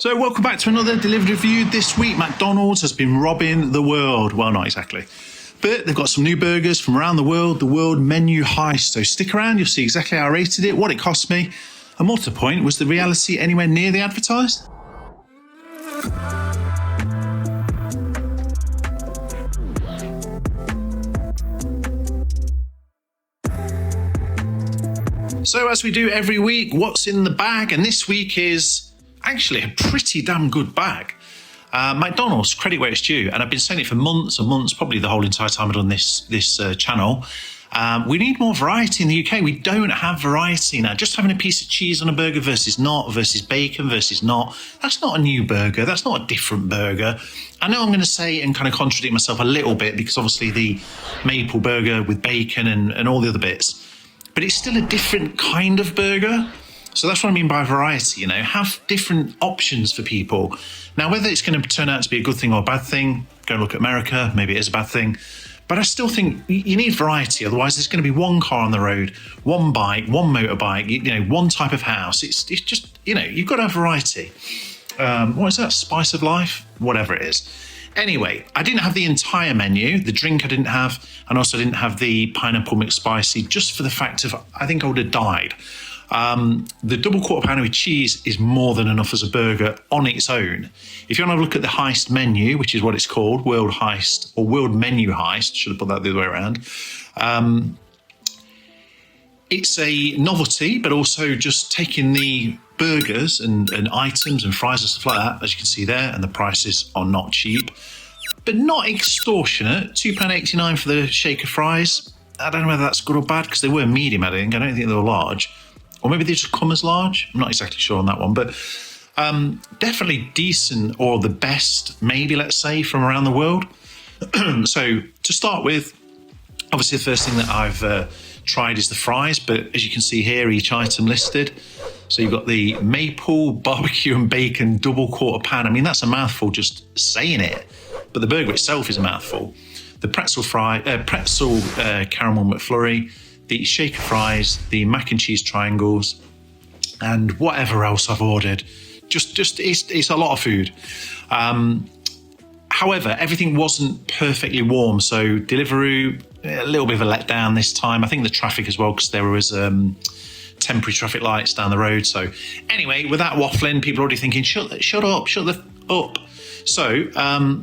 So welcome back to another Delivered Review. This week, McDonald's has been robbing the world. Well, not exactly. But they've got some new burgers from around the world menu heist. So stick around, you'll see exactly how I rated it, what it cost me. And more to the point, was the reality anywhere near the advertised? So as we do every week, what's in the bag? And this week is actually a pretty damn good bag. McDonald's, credit where it's due, and I've been saying it for months and months, probably the whole entire time I've done this channel. We need more variety in the UK. We don't have variety now. Just having a piece of cheese on a burger versus not, versus bacon versus not, that's not a new burger. That's not a different burger. I know I'm going to say and kind of contradict myself a little bit because obviously the maple burger with bacon and all the other bits, but it's still a different kind of burger. So that's what I mean by variety, you know, have different options for people. Now, whether it's going to turn out to be a good thing or a bad thing, go look at America, maybe it is a bad thing. But I still think you need variety. Otherwise, there's going to be one car on the road, one bike, one motorbike, you know, one type of house. It's just, you know, you've got to have variety. What is that? Spice of life? Whatever it is. Anyway, I didn't have the entire menu. The drink I didn't have, and also didn't have the pineapple McSpicy, just for the fact of I think I would have died. The double quarter pounder with cheese is more than enough as a burger on its own. If you want to have a look at the Heist menu, which is what it's called, World Heist, or World Menu Heist, should have put that the other way around. It's a novelty, but also just taking the burgers and items and fries and stuff like that, as you can see there, and the prices are not cheap, but not extortionate. £2.89 for the shaker fries. I don't know whether that's good or bad, because they were medium, I think. I don't think they were large. Or maybe they just come as large. I'm not exactly sure on that one, but definitely decent, or the best, maybe, let's say, from around the world. So to start with, obviously the first thing that I've tried is the fries, but as you can see here, each item listed. So you've got the maple barbecue and bacon double quarter pan. I mean, that's a mouthful just saying it, but the burger itself is a mouthful. The pretzel caramel McFlurry, the shaker fries, the mac and cheese triangles, and whatever else I've ordered. Just it's a lot of food. However, everything wasn't perfectly warm, so Deliveroo, a little bit of a letdown this time. I think the traffic as well, because there was temporary traffic lights down the road. So anyway, with that waffling, people are already thinking, shut up. So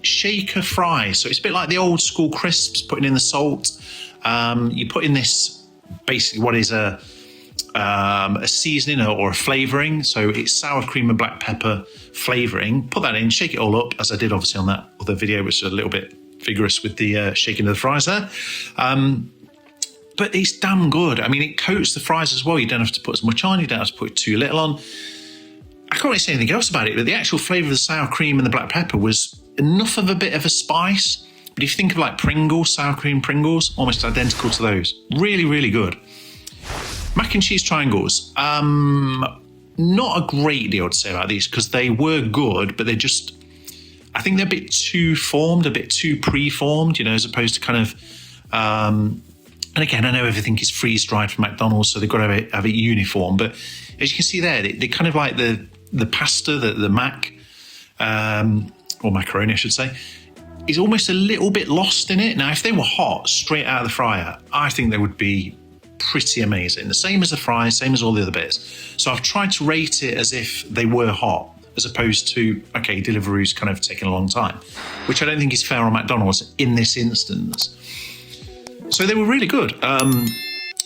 shaker fries. So it's a bit like the old school crisps, putting in the salt. You put in this, basically what is a seasoning or a flavouring. So it's sour cream and black pepper flavouring. Put that in, shake it all up, as I did obviously on that other video, which is a little bit vigorous with the shaking of the fries there. But it's damn good. I mean, it coats the fries as well. You don't have to put as much on. You don't have to put too little on. I can't really say anything else about it, but the actual flavour of the sour cream and the black pepper was enough of a bit of a spice. But if you think of like Pringles, sour cream Pringles, almost identical to those. Really, really good. Mac and cheese triangles. Not a great deal to say about these, because they were good, but they're just, I think they're a bit too formed, a bit too pre-formed, you know, as opposed to kind of, and again, I know everything is freeze-dried from McDonald's, so they've got to have it uniform. But as you can see there, they kind of like the pasta, the mac, or macaroni, I should say, is almost a little bit lost in it. Now, if they were hot, straight out of the fryer, I think they would be pretty amazing. The same as the fries, same as all the other bits. So I've tried to rate it as if they were hot, as opposed to, okay, Deliveroo's kind of taking a long time, which I don't think is fair on McDonald's in this instance. So they were really good.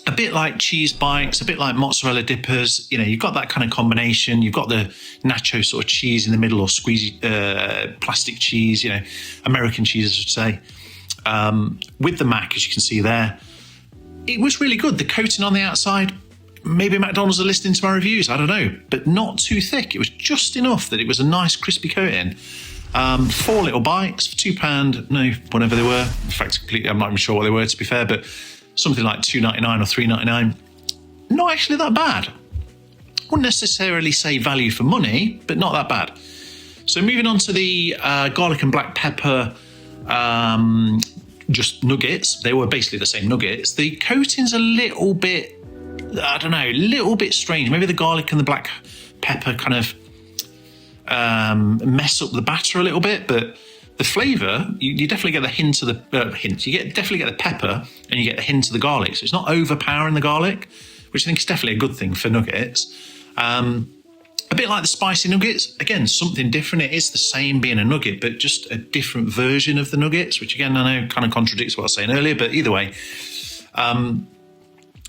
A bit like cheese bites, a bit like mozzarella dippers. You know, you've got that kind of combination. You've got the nacho sort of cheese in the middle, or squeezy plastic cheese, you know, American cheese, I should say. With the mac, as you can see there, it was really good. The coating on the outside, maybe McDonald's are listening to my reviews, I don't know, but not too thick. It was just enough that it was a nice crispy coating. 4 little bites for £2, no, whatever they were. In fact, completely, I'm not even sure what they were, to be fair, but something like $2.99 or $3.99. Not actually that bad. Wouldn't necessarily say value for money, but not that bad. So moving on to the garlic and black pepper just nuggets. They were basically the same nuggets. The coating's a little bit, I don't know, a little bit strange. Maybe the garlic and the black pepper kind of mess up the batter a little bit, but the flavour, you definitely get the hint of the definitely get the pepper, and you get the hint of the garlic. So it's not overpowering the garlic, which I think is definitely a good thing for nuggets. A bit like the spicy nuggets, again, something different. It is the same being a nugget, but just a different version of the nuggets, which again, I know kind of contradicts what I was saying earlier, but either way,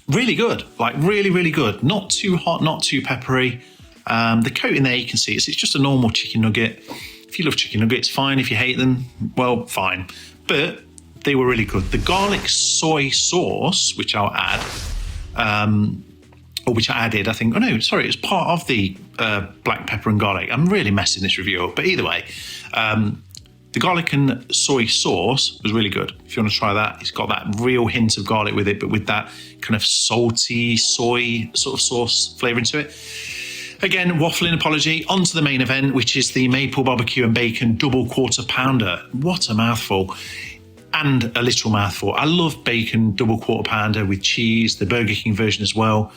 really good, like really, really good. Not too hot, not too peppery. The coating there, you can see, it's just a normal chicken nugget. If you love chicken nuggets, fine. If you hate them, well, fine. But they were really good. The garlic soy sauce, which I'll add, or which I added, I think, oh no, sorry, it's part of the black pepper and garlic. I'm really messing this review up, but either way, the garlic and soy sauce was really good. If you want to try that, it's got that real hint of garlic with it, but with that kind of salty soy sort of sauce flavour into it. Again, waffling apology. On to the main event, which is the Maple BBQ and Bacon double quarter pounder. What a mouthful. And a literal mouthful. I love bacon double quarter pounder with cheese, the Burger King version as well.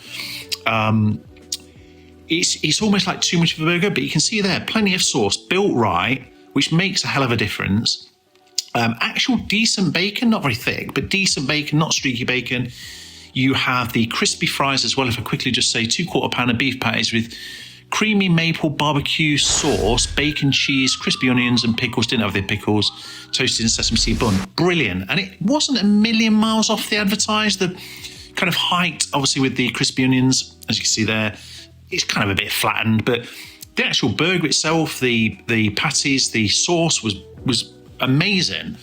It's almost like too much of a burger, but you can see there, plenty of sauce, built right, which makes a hell of a difference. Actual decent bacon, not very thick, but decent bacon, not streaky bacon. You have the crispy fries as well. If I quickly just say 2/4 pound of beef patties with creamy maple barbecue sauce, bacon, cheese, crispy onions and pickles. Didn't have the pickles. Toasted in sesame seed bun. Brilliant. And it wasn't a million miles off the advertised. The kind of height, obviously with the crispy onions, as you can see there, it's kind of a bit flattened, but the actual burger itself, the patties, the sauce was amazing.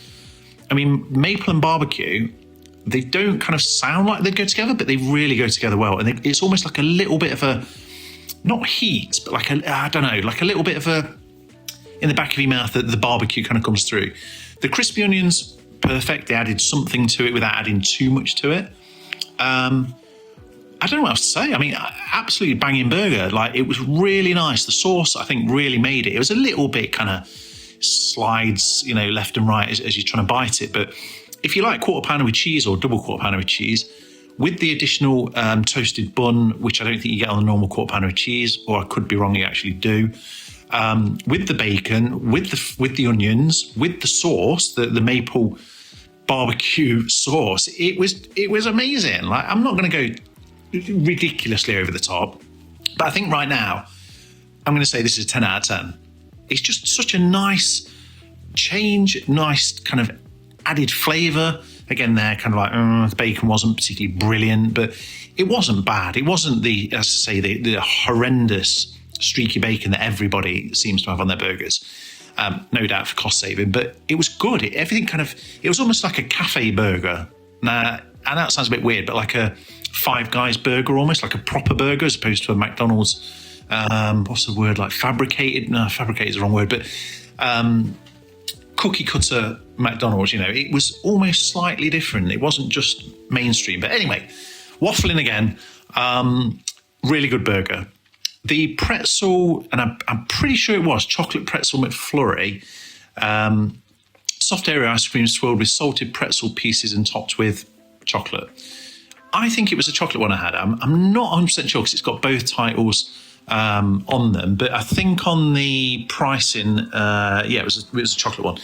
I mean, maple and barbecue, they don't kind of sound like they go together, but they really go together well. And it's almost like a little bit of a, not heat, but like I don't know, like a little bit of a, in the back of your mouth, the barbecue kind of comes through. The crispy onions, perfect. They added something to it without adding too much to it. I don't know what else to say. I mean, absolutely banging burger. Like, it was really nice. The sauce, I think, really made it. It was a little bit kind of slides, you know, left and right as you're trying to bite it. But if you like quarter pounder with cheese or double quarter pounder with cheese, with the additional toasted bun, which I don't think you get on the normal quarter pounder with cheese, or I could be wrong, you actually do. With the bacon, with the onions, with the sauce, the maple barbecue sauce, it was amazing. Like, I'm not going to go ridiculously over the top, but I think right now I'm going to say this is a 10 out of 10. It's just such a nice change, nice kind of added flavour. Again, there, kind of like, the bacon wasn't particularly brilliant, but it wasn't bad. It wasn't the, as I say, the horrendous streaky bacon that everybody seems to have on their burgers. No doubt for cost saving, but it was good. It was almost like a cafe burger. Now, and that sounds a bit weird, but like a Five Guys burger, almost like a proper burger, as opposed to a McDonald's, what's the word, like fabricated? No, fabricated is the wrong word, but cookie cutter McDonald's, you know, it was almost slightly different. It wasn't just mainstream. But anyway, waffling again, really good burger. The pretzel, and I'm pretty sure it was chocolate pretzel McFlurry, soft airy ice cream swirled with salted pretzel pieces and topped with chocolate. I think it was a chocolate one I had. I'm not 100% sure because it's got both titles on them, but I think on the pricing, it was a chocolate one.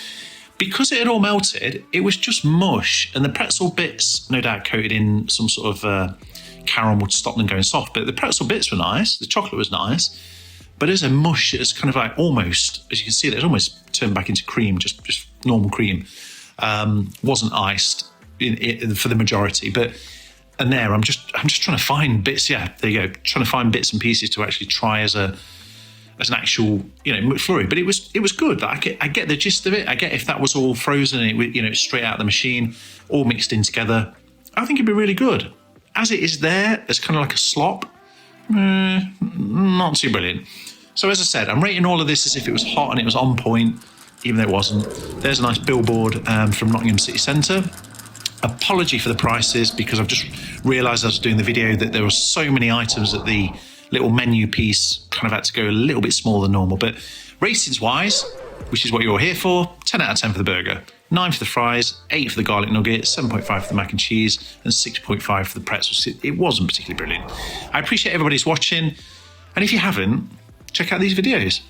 Because it had all melted, it was just mush, and the pretzel bits, no doubt coated in some sort of caramel would stop them going soft, but the pretzel bits were nice, the chocolate was nice, but as a mush, it's kind of like almost, as you can see, it's almost turned back into cream, just normal cream. Wasn't iced for the majority, but and there I'm just trying to find bits. Yeah, there you go, trying to find bits and pieces to actually try as an actual, you know, McFlurry. But it was good. I get the gist of it. I get if that was all frozen and it, you know, straight out of the machine, all mixed in together, I think it'd be really good. As it is there, it's kind of like a slop. Not too brilliant. So as I said, I'm rating all of this as if it was hot and it was on point, even though it wasn't. There's a nice billboard from Nottingham City Centre. Apology for the prices, because I've just realised as I was doing the video that there were so many items that the little menu piece kind of had to go a little bit smaller than normal. But ratings wise, which is what you're here for, 10 out of 10 for the burger, 9 for the fries, 8 for the garlic nugget, 7.5 for the mac and cheese, and 6.5 for the pretzels. It wasn't particularly brilliant. I appreciate everybody's watching, and if you haven't, check out these videos.